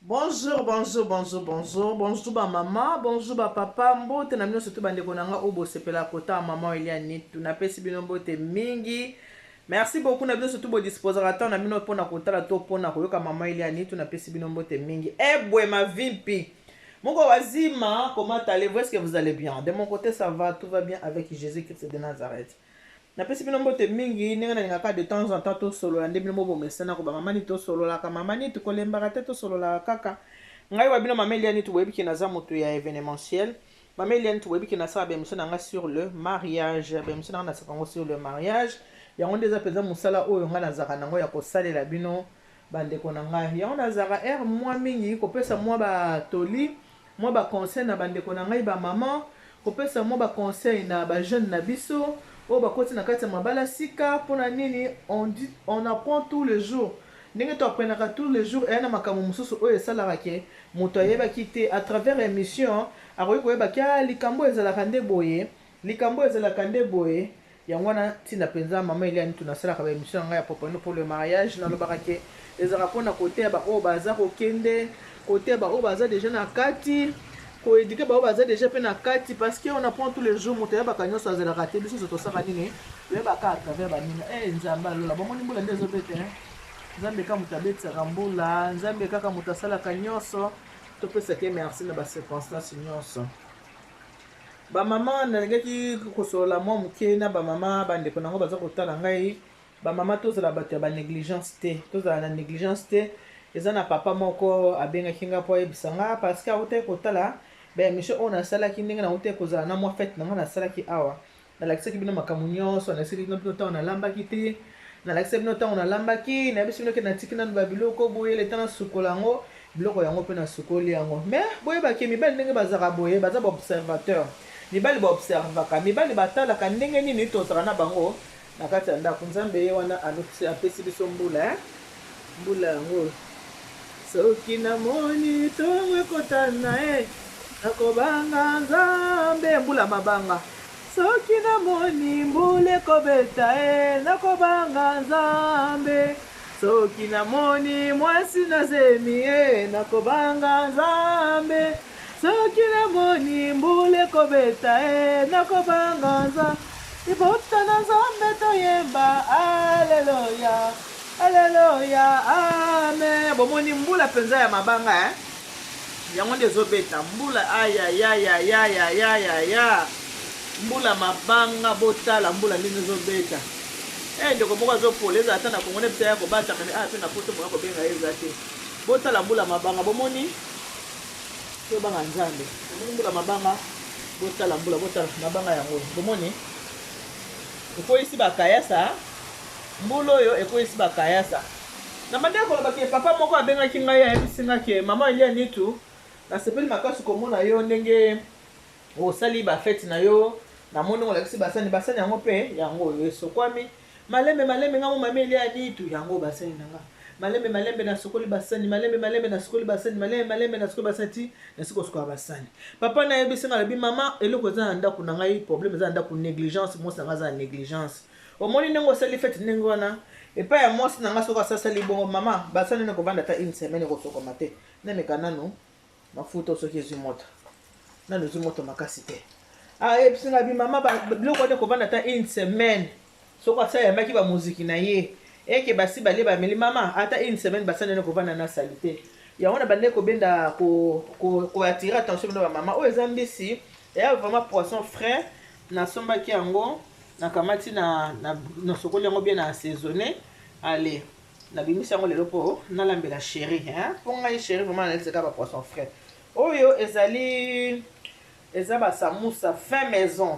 Bonjour, bonjour, bonjour, bonjour, bonjour ba maman, bonjour ba papa, mbote na mino surtout bandeko nanga obo sepela kota maman Eliane tu na pesi bino mbote mingi. Merci beaucoup na bino surtout bo disposer ata na mino pona kota la to pona koyoka maman Eliane tu na pesi bino mbote mingi. Eh bwe ma vimpi. Moko wazima, comment allez-vous? Est-ce que vous allez bien? De mon côté ça va, tout va bien avec Jésus-Christ de Nazareth. Na pesi bino mbote mingi ndenge na lingaka de temps en temps to solo la ndembi mo bomesana ko ba mama ni to solo la ka mama ni to kolembaka te to solo la kaka ngai wa bino mama Eliane to webi ki na za moto ya événementiel mama Eliane to webi ki na sa ba émission nga sur le mariage ba émission nga na sa kango sur le mariage yango ndeza peza musala oyo nga na zaka nango ya kosalela bino bandeko na ngai yango na zaka mwa mingi kopesa mwa ba toli mwa ba conseil na bandeko na ngai ba mama kopesa mwa ba conseil na ba jeune na biso. Oh bah côté na kati mabala sika pona nini on apprend tous les jours ndenge to apprenaka tous les jours et na makamu mususu oyo esalaka ke moto ayebaki te à travers émission akoki koyebaki likambo ezalaka nde boye likambo ezalaka nde boye yango wana ntina mpenza mama Eliane tunasalaka ba émission ngai ya popano pour le mariage nalobaka ke ezalaka mpona kote ya baoyo baza kokende kote ya baoyo baza déjà na kati ko éduquer ba baza déjà pe na kati parce que on apprend tous les jours moto ya bakanyo sa zela raté biso to saka nini le baka à travers ba nini nzamba lola ba moni mbula ndezo bete nzambe ka mutabetsa kambula nzambe kaka mutasala kanyoso to pesa ke merci na ba circonstances nyonso ba mama na ngaki kosola mo muke na ba mama bande ko nango baza kotala ngai ba mama to zala bato ya ba négligence te to zala na négligence te eza na papa moko abengaki nga po ebisanga parce que auté kotala ba émission on a salaki ndenge na auté kozala na mwa fête nango na salaki awa na lakisaki bino makamu nyonso na lakisaki bino temps na lambaki te na lakisaki bino temps na lambaki na biso bino ke na tiki na ba biloko boye le temps sukolango biloko yango pe na sukoli yango mais boye ba ke mibali ndenge bazaka boye baza ba observateur mibali ba observaka mibali batalaka ndenge nini tozaka na bango na kati ya ndako nzambe wana apesi biso mbula mbula yango soki namoni tongo ekotana nakobanga nzambe mbula mabanga soki namoni mbula ekobeta nakobanga nzambe soki namoni mwasi nazemi nakobanga nzambe soki namoni mbula ekobeta nakobanga nzambe ibota na nzambe toyemba aleluya Alléluia, amen. Bomoni mbula penza ya mabanga yango ndezo beta mbula aya mbula mabanga botala mbula ndenge zo beta ndeko moko zo poleza ata na kongone pesa ya kobata kane pe na poto moko benga ezate botala mbula mabanga bomoni to banga nzambe bomoni mbula mabanga botala mbula botala mabanga yango bomoni ko isi bakayasa mbulo yo ekoyisi bakayasa na mandeko koloba ke papa moko abengaki ngai ayebisinga ke mama Eliane tu nasepeli makasi komona yo ndenge osali bafete na yo namoni ngolakisi basani yango mpe yango esokwami malembe ngamo mama Eliane tu yango basani nanga malembe na sokoli basani malembe na sokoli basani malembe na sokoli basani na sikosuka basani papa na yebisinga lobi mama eloko eza na ndako na ngai problème eza na ndako négligence mosanga za négligence omoni ndenge osali fete ndenge wana epai ya mwasi nanga soki asasali bongo mama basani ne kovanda ata une semaine ekosokoma te nameka nano mafuta soki ezwi moto nano ezwi moto makasi te ebisinga bi mama biloko te kovanda ata une semaine soki asayambaki bamuziki na ye eke basi bale bameli mama ata une semaine basani ne kovanda na sali te yango na bande kobenda koatire attention bino bamama oyo eza mbisi eya vraiment poisson frais nasombaki yango nakamati na sokoli yango bien na assaisonné allez na bimisi yango lelo po nalambela chéri po ngai chéri vraiment naleseka ba poisson frais oyo ezali eza ba samusa fin maison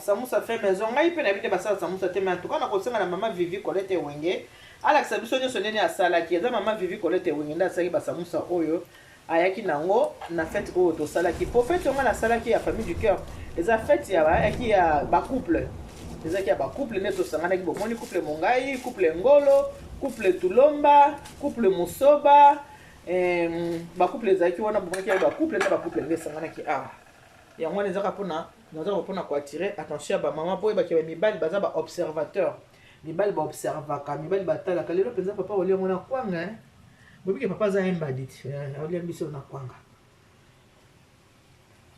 ngai pe na bine basala samusa te mais en tout cas na kosenga na mama Vivi Colette Wenge alakisa biso nyonso ndeni asalaki eza mama Vivi Colette Wenge nde asalaki ba samusa oyo ayaki nango na fête oyo tosalaki po fête yango nasalaki ya famille du cœur eza fête ya ayaki ya ba couple ezaki ya ba couple ne tosanganaki bomoni couple Mongai couple Ngolo couple Tulomba couple Musoba ba couple ezaki wana bomoni ya ba couple na ba couple nde sanganaki yango wana ezaka mpona koattirer attention ya bamama po oyebaki mibali baza ba observateur mibali ba observaka mibali batalaka lelo mpenza papa olengo na kwanga Bobi papa za yemba dit. Oli ambiso na kwanga.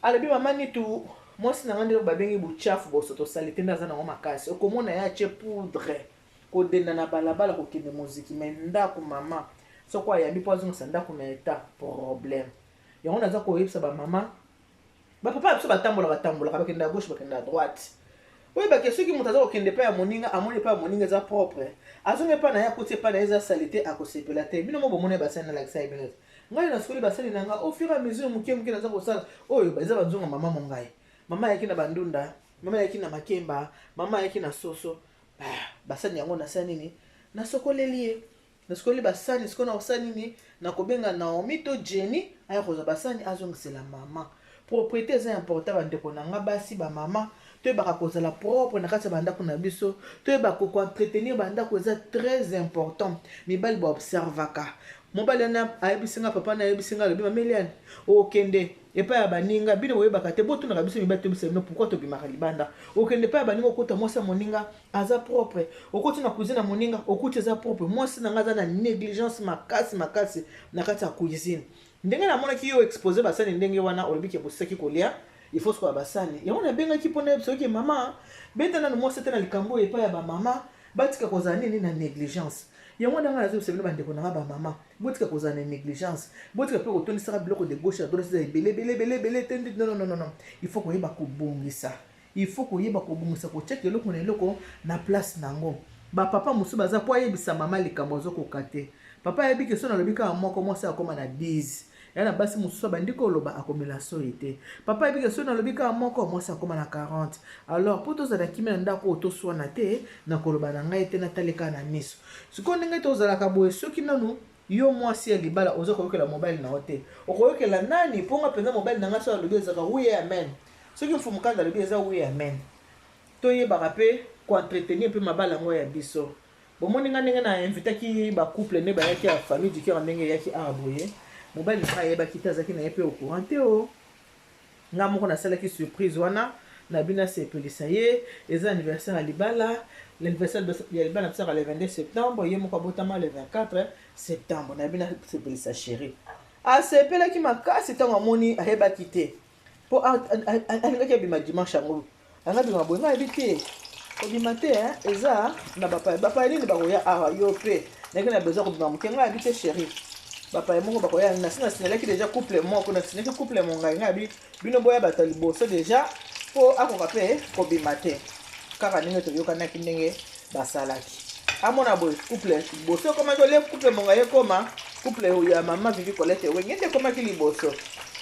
Alobi mama nitu mwasi na ngande babengi buchafu bosoto salite ndaza na makasi. Okomona ya che poudre. Ko denda na balabala ko kende muziki menda ku mama. So kwa yambi po azungu sanda ku na eta problème. Yango naza ko yebisa ba mama. Ba papa biso batambola ka bakenda gauche bakenda droite. Oui, parce que ceux qui m'ont dit que pas moninga, amoni pas moninga za propre. Azonge pa na ya côté pa na eza salité à cause de la terre. Bino mo bomone bassin na la sai benet. Ngai na skoli bassin nanga au fur et à mesure muke na za ko sala. Oyo ba eza bazonga mama mongai. Mama yaki na bandunda, mama yaki na makemba, mama yaki na soso. Bassin yango na sani ni. Na sokolelie. Na skoli bassin skona osani ni na kobenga na omito Jenny aya koza bassin azonga c'est la maman. Propriété est important bandeko nanga basi ba mama. Tu vas causer la propre na kati banda kuna biso tu vas ko entretenir banda ko c'est très important mi bali ba observaka mobali na ayebisinga papa na ayebisinga lobi mameliane okende epa ya baninga bino oyebaka te botu na biso mi ba tebisa no pourquoi to bimaka libanda okende pa ya baninga okota mwasi moninga aza propre okoti na cuisine moninga okoti za propre mwasi na ngaza na négligence makasi na kati ya cuisine ndenge na mona ki yo exposer basani ndenge wana olobiki bosaki kolia il faut soit basani et on a bien qui pone so que maman beta na mo setana likambo epa ya ba mama batika kozana ni na négligence ya mona nga nazo sebena bande kona ba mama botika kozana négligence botika pe otoni saka biloko de gauche à droite belé tendi non il faut ko yeba ko bongisa il faut ko yeba ko bongisa ko check eloko na eloko na place nango ba papa musu baza po yebisa mama likambo zo ko kate papa yebi ke so na lobika moko mo sa akoma na 10 yana basi mususu bandiko loba akomela soite papa ebike so na lobika moko mwasi akoma na 40 alors pour tozala kimela ndako toswana te na koloba na ngai te na taleka na miso siko ndenge tozalaka boye soki nanu yo mwasi ya libala oza koyokela mobile na hote okoyokela nani ponga penza mobile na ngai so alobi ezaka oui amen soki mfumukanda alobi eza oui amen toyebaka pe koentretenir mpe mabala ngo ya biso bomoni nga ndenge na invitaki bacouple nde bayaki ya famille du cœur ndenge eyaki awa boye mobile na yeba kitazaki na yepe au courant te o nga moko na sala ki surprise wana na bina sepelisa ye eza anniversaire à Libala l'anniversaire ya Libala sera le 22 septembre ye moko botama le 24 septembre na bina sepelisa chérie a sepela ki makasi tango moni ayeba kite po alinga ki bima dimanche ngo anga bima bonga ebite obima te eza na bapa nini bakoya awa yo pe ndenge na besoin ko bima mukenga ebite chérie papa moko bakoya na sina sinelaki déjà couple moko na sinelaki couple mongai ngabi bino boya batali boso déjà po akoka pe ko bimate kaka ninge to yoka na kindenge basalaki amona boy couple boso koma to le couple mongai koma couple ya mama Vivi Colette wengende koma kili boso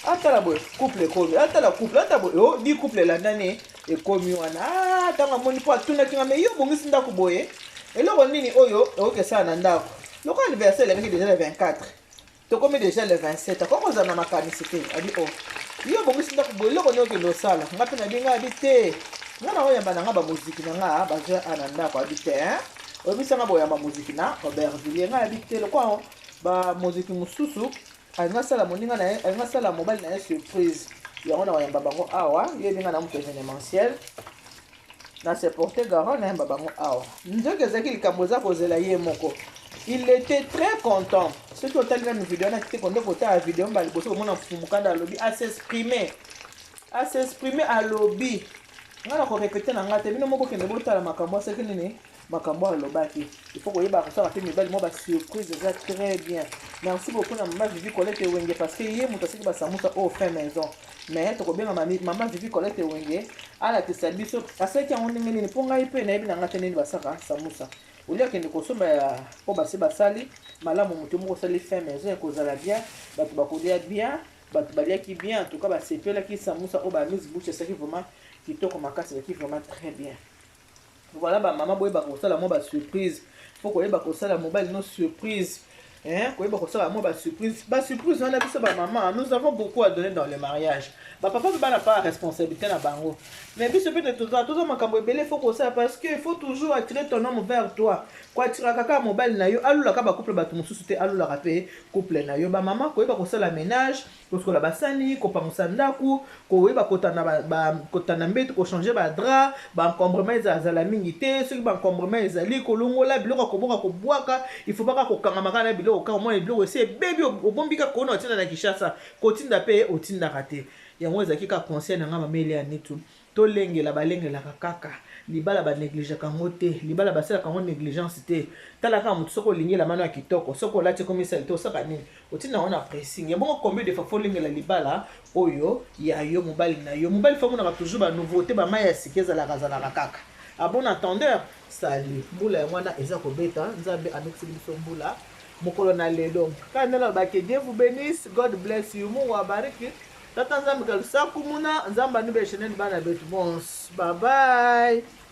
atala boy couple komi atala couple atabo yo di couple la ndani e komi wana tanga moni po atuna kinga me yo bongisi ndako boye eloko nini oyo okesa na ndako loko anniversaire le déjà le 24 to comme déjà le 27 comment ça na makanisité ali oh yo bongisi ndako boye loko nyoke ndo sala ngapi na binga abite ngana oyamba na ngaba muziki na nga baje ananda ko abite obisa ngabo yamba muziki na Aubervilliers nga abite loko ba muziki mususu anga sala moninga na anga sala mobile na surprise yango na oyamba bango awa yebinga na muto événementiel na se porter garant na yamba bango awa nzoke zaki likambo za kozela ye moko. Il était très content. Ce qui est dans une vidéo, on a été content de la vidéo, on a à lobby, à s'exprimer à lobby. On a répété dans la télé, on a dit que la makambo, c'est que makambo à lobby. Il faut que vous ayez ça, moi surprise, très bien. Merci beaucoup à maman Vivi Colette Wenge parce que hier, je suis passé au fin maison. Mais tu bien maman Vivi Colette Wenge, à la tessabiso, à ce qui a un pour nga ipe na ibina ngate nini basaka samusa. Ulia kende kosomba ya po basi basali malamu mutu moko sali fin maison ekozala bien batu bakolia bien batu baliaki bien en tout cas basepela ki samusa o ba mise bouche ça qui vraiment kitoko makasi qui vraiment très bien. Voilà ba maman boye ba kosala mo ba surprise faut ko yeba kosala mobile no surprise koyeba kosala mo ba surprise on a biso ba maman nous avons beaucoup à donner dans le mariage ba papa n'a pas responsabilité na bango mais biso peut-être toujours makambo ebele faut que ça parce que il faut toujours attirer ton homme vers toi kwa tira kaka mobile na yo alula ka ba couple batu mususu te alula ka pe couple na yo ba maman koyeba kosala ménage koskola basani ko pamusa ndaku koyeba kotana ba kotana mbeto ko changer ba drap ba encombrement za la mingi te soki ba encombrement ezali kolongola biloko ko boka ko bwaka il faut pas ko kanga makana biloko biloko ka moi biloko c'est baby obombika ko na tina na Kinshasa kotinda pe otinda raté yango ezaki ka conseil na nga mameli ya nitu to lengela balengela kaka libala ba négliger kango te libala basala kango négligence te tala ka mutu soko lingela mano ya kitoko soko lati comme ça to saka nini otinda ona pressing ya bongo combien de fois faut lingela libala oyo ya yo mobali na yo mobali fa mona toujours ba nouveauté ba maya sikeza la kazala kaka a bon attendeur sali mbula ya mwana eza kobeta nzambe amexi biso mbula mokolo na lelo kana ba que Dieu vous bénisse, God bless you, Mungu abariki tata nzambe kalusaku muna nzamba nube sheneni bana betu bons bye bye.